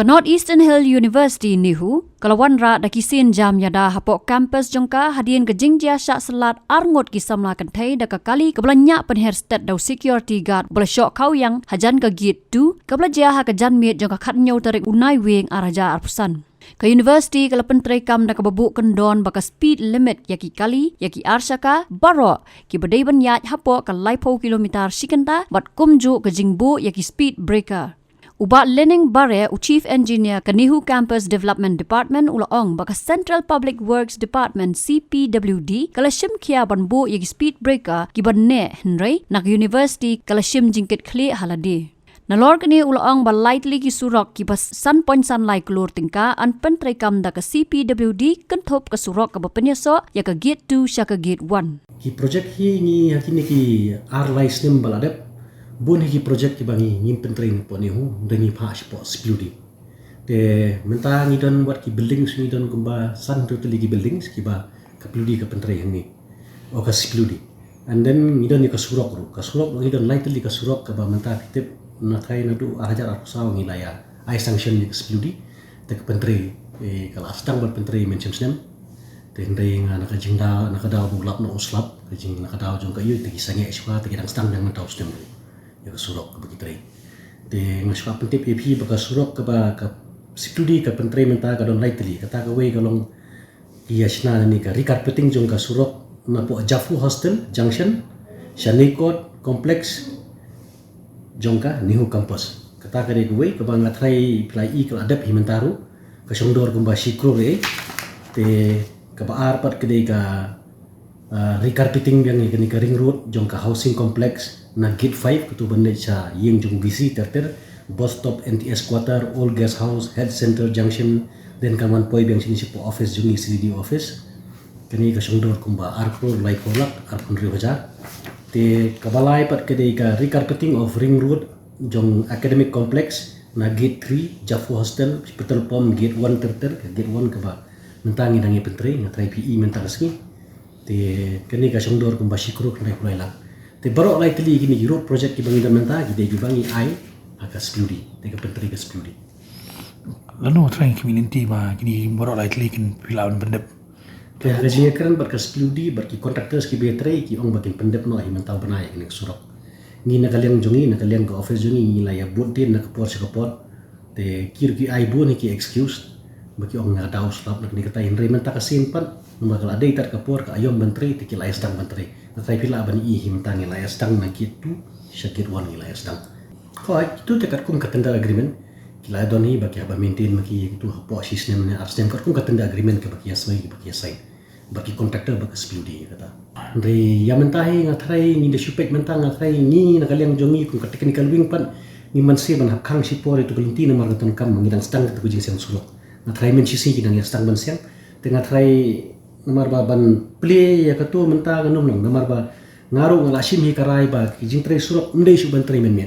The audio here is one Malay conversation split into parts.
Ka Northeastern Hill University nihu, kalawan ra da kisin jam yada hapok kampus jongka hadian ke jingjia syak selat arngot kisamla kentai da kali kebelanyak penher state daw security guard bela syok kau yang hajan ke git tu kebelajar ha kejan miet jongka khatnyau tarik unai wing araja arpusan. Ke university kala pentrai kam da kababuk kendon baka speed limit yaki kali yaki arsyaka baro ki badai banyat hapok ka laipo kilometer sikenta bat kumju ke jingbu yaki speed breaker. Ubat Lening Bare Chief Engineer Kanihu Campus Development Department ulaong baka Central Public Works Department CPWD kala shim kia banbu yagi speed breaker kiban ne henry nak university kala shim jingkit kli haladi. Nalor kini ulaong ba lightly ki surok ki bas sun point sunlight klur tingka an pentrai kam da ka CPWD kentop ka surok ka bapenyaso ya ka gate 2 sya ka gate 1. Ki project hi ni hakini ki arlai slim baladep bun hiki project ki bangi nyimpen train po ni hu deni pha po spiludi de menta ni don buat ki building sini don kumba san totally ki buildings ki ba ka piludi ka pentrai ni o ka spiludi and then ni don ni ka surok ni don lightly ka surok ka ba menta kitip na thai na du ajar aku saw ngi laya ai sanction ni ka spiludi te ka pentrai kala astang buat pentrai mention sem te ndai nga na ka jingda na ka daw bulap no uslap ka jing na ka daw jong ka yu te ki sange iswa te ki dang stang dang taw stem ya surok ke begitu de ngasuka pentip EP baka surok ke ba ka studi ka pentrai menta ka don lightly kata ka we kalong iya sna ni ka recarpeting jong ka surok na po Jafu Hostel Junction Shanikot Complex jong ka Nihu Campus kata ka de we ka ba ngatrai plai ka adap himentaru ka songdor kumba sikro re te ka ba arpat ke de ka recarpeting yang ni ka ring road jong ka housing complex na gate 5 kutu benda cha yeng jung BC terter bus stop NTS quarter all guest house head center junction then kaman poi biang sini sipo office jungi CDD office kani ka songdor kumba arpro lai kolak arpun ri bajar te kabalai pat kedai ka recarpeting of ring road jong academic complex na gate 3 Jafu Hostel hospital pom gate 1 terter gate 1 ka ba mentangi dangi pentri ngatrai PE mentang ski te kani ka songdor kumba sikru kandai kulai lang te barok lai teli gini road project ki bangi menta ki de bangi ai aka spiludi te ka pentri ka spiludi lalu train community ma gini barok lai teli kin pilaun pendep te rejia keren bar ka spiludi bar ki contractors ki betre ki ong bakin pendep no ai mentau banai ni surok ni nakaliang jongi nakaliang ka office jongi ni la ya budin nak por sekopot te kir ki ai bu ni ki excuse baki ong na daw slap nak ni kata henry menta ka simpan numakal adai tar ka por ka ayom mentri te ki lai stang mentri natrai pila bani i himtangi la yastang na gitu syakir wan la yastang ko itu tekat kum katenda agreement kila doni baki aba maintain maki itu po system ne arstem kat kum katenda agreement ke baki asai baki contractor baki spiludi kata re yamentahi ngatrai ni de supek mentang ngatrai ni nakaliang jongi kum kat technical wing pan ni mansi ban hakang si por itu kelinti na margaton kam ngidang stang tu jing siang sulok ngatrai men sisi kidang yastang ban siang tengah trai namar ba ban play ya katu menta ganum lang namar ba ngaru ngalasim hi karai ba kijing trai surok ndai su ban trai men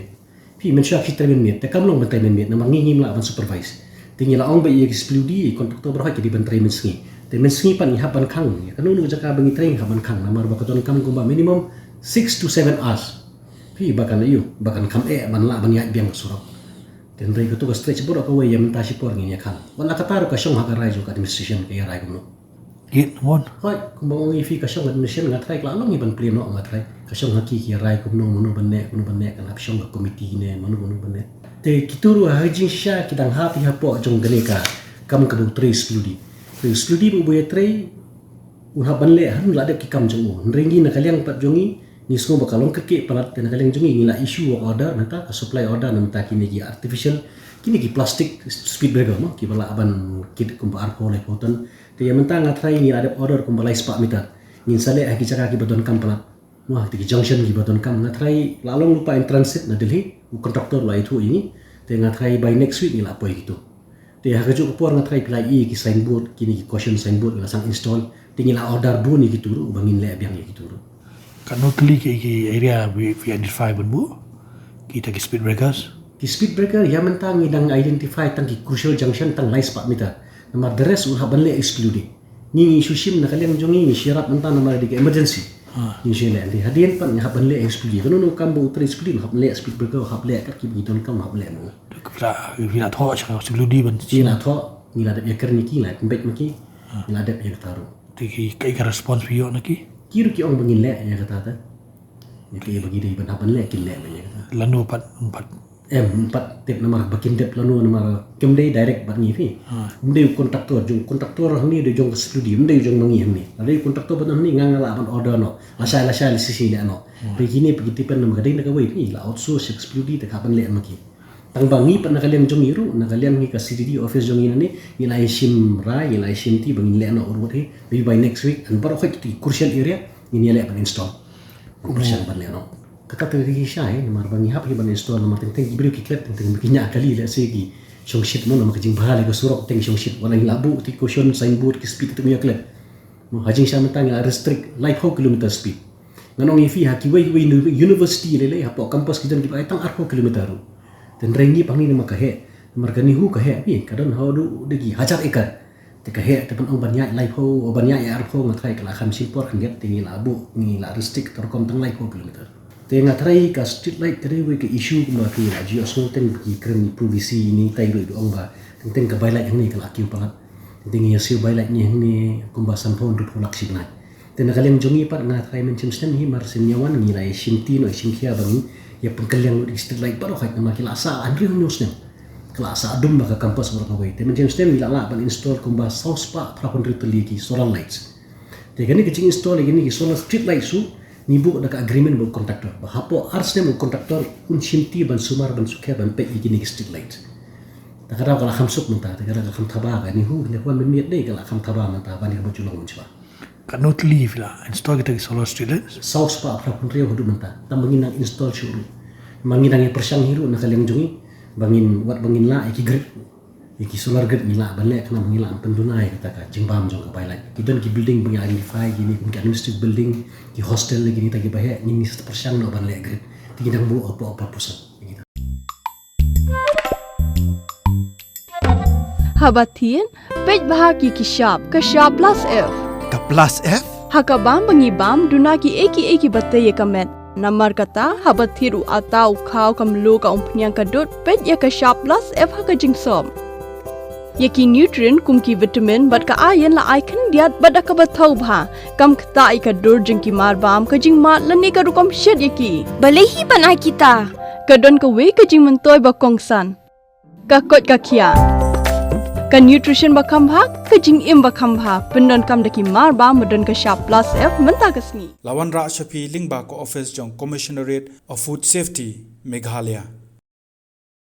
pi men syak trai men te kam long ban trai men namar ngingim la ban supervise tingi la ong ba ye explodi kontraktor berhak di ban trai men sngi te men sngi pan ha ban khang ya kanu nu jaka bangi trai ha ban khang namar ba katon kam kumba minimum 6 to 7 hours pi bakan yu bakan kam ban la ban ya biang surok ten trai katu ka stretch bor ka we ya menta si por ngi ya khang ban la kataru ka shong ha karai jo ka administration ke ya rai gumno gate 1 hoi kumbang ngi fi ka shong administration ngatrai kla long iban pleno ngatrai ka shong haki ki rai kumno mono banne kan hap shong ka committee ne mono banne te kituru hajing sha kidang hapi hapo jong ganeka kam ka bu trace spiludi bu boye trai un haban le han la de ki kam jong ringi na kaliang pat jongi ni sko bakalong keke palat na kaliang jongi ni la issue order nata ka supply order nanta kini ki artificial kini ki plastic speed breaker mo ki bala aban kit kumpa arko le poton te yamenta ngatrai ni ada order kumbalai spa meter ngin sale aki caka ki baton kam pala wah ti junction ki baton kam ngatrai lalong lupa in transit na Delhi kontraktor la itu ini te ngatrai by next week ni la poi gitu te hagaju ko por ngatrai plai i ki signboard kini ki caution signboard la sang install tingi la order bu ni gitu bangin le biang gitu kan no teli ki area we identify bu kita ki speed breakers ki speed breaker yamenta ngidang identify tang ki crucial junction tang lai spa meter namar deres un haban le exclude ni sushim na kaliang jongi ni syarat mentang namar di emergency New Zealand di hadian pan hab le explode kan no kambu tre explode hab le speed breaker hab le kat ki biton kam hab le mo Vila thọ chẳng sebelum di ban chi na tho ni la de yakar ni ki la bet maki ni la de yak taru Tiki kai response video naki kiru ki ong bangin le ya kata ta ya ki bagi dei ban haban le kin le ya kata lanu empat empat tip nama bakin tip lanu nama kemdei direct bat ni fi mdei kontraktor hang ni de jong studio mdei jong mangi hang ni ade kontraktor ban ni ngang la ban order no la sisi le no pergi ni pergi tipen nama kadai nak wait ni la outsource studio te kapan le maki tang bangi pan nakalian jong iru nakalian ni ka CDD office jong ini ni la sim ra ni la sim ti bangin le no urut he maybe by next week and baru khoi ti crucial area ni le ban install crucial ban le no kata tu di syai nomor bangi hap ban install nomor teng ibri ki klet teng bikinya kali le segi song shit mo nomor jing bahale ko surok teng song shit wala labu ti caution signboard ki speed tu ya klet mo hajing sa mentang la restrict like how kilometer speed nganong ifi haki wei university le hapo campus ki dan ki ai tang 4 kilometer dan rengi pangni nama kahe margani hu kahe bi kadon haudu degi hajar ikat te kahe te pan banyak live ho banyak ya arpo ngatai kala kham simpor kan get tingi labu ni la restrict terkom tang live ho kilometer te ngatai ka street light tere we ke issue kuma ki la ji osno ten ki krem publicity ni tai do ong ba ten ka bailai ni kala ki pangat tingi yasiu bailai ni ni kumba sampon ru pholak signal te nakalem jongi pat ngatai mention stem hi mar senyawan ni la simti no simkhia bangin ya pengkalian di street light baru kait nama kilasa andri news nem kilasa adum baka kampus berapa way temen James Stem ila ban install kumba south pa prapon riteli solar lights te gani kecing install gini ki solar street light su ni bu ada agreement bu kontraktor hapo ars nem kontraktor un simti ban sumar ban sukhe ban pe gini street light takara kala khamsuk menta takara kala kham thaba ga ni hu ne kwan minit dei kala kham thaba menta ban ni bu julong munchwa Kan not leave lah install kita solar street lights South pa prapon rio hudu menta tambangin nang install shuru mangin nang persang hiru nakaliang jongi bangin wat bangin la iki grid iki solar grid nila banle kana mangila pendunai kata ka jingbam jong ka bailai kidon ki building bangi identify gini ki administrative building ki hostel lagi ni tagi bahe ni persang no banle grid tigidang bu apa pusat gitu Habatin pej bahagi ki shop plus F Ka plus F hakabam bangi bam dunaki eki batte ye kamet Namar kata habat thiru atau kau kamlu ka umpnyang kadut pet ya ka shop plus F haka jingsom. Yaki nutrient kum ki vitamin bat ka iron la icon diat bat ka bathau bha kam kata I ka dur jing ki mar bam ka jing mat lani ka rukom shed yaki. Balehi banai kita. Kadon ka we ka jing mentoy ba kongsan. Ka kot ka kia. Ka nutrition ba khambha ka jing im ba khambha pendon kam daki mar ba modon ka shop plus F menta kasni. Lawan Ra Shafi Lingba ko office jong Commissionerate of Food Safety Meghalaya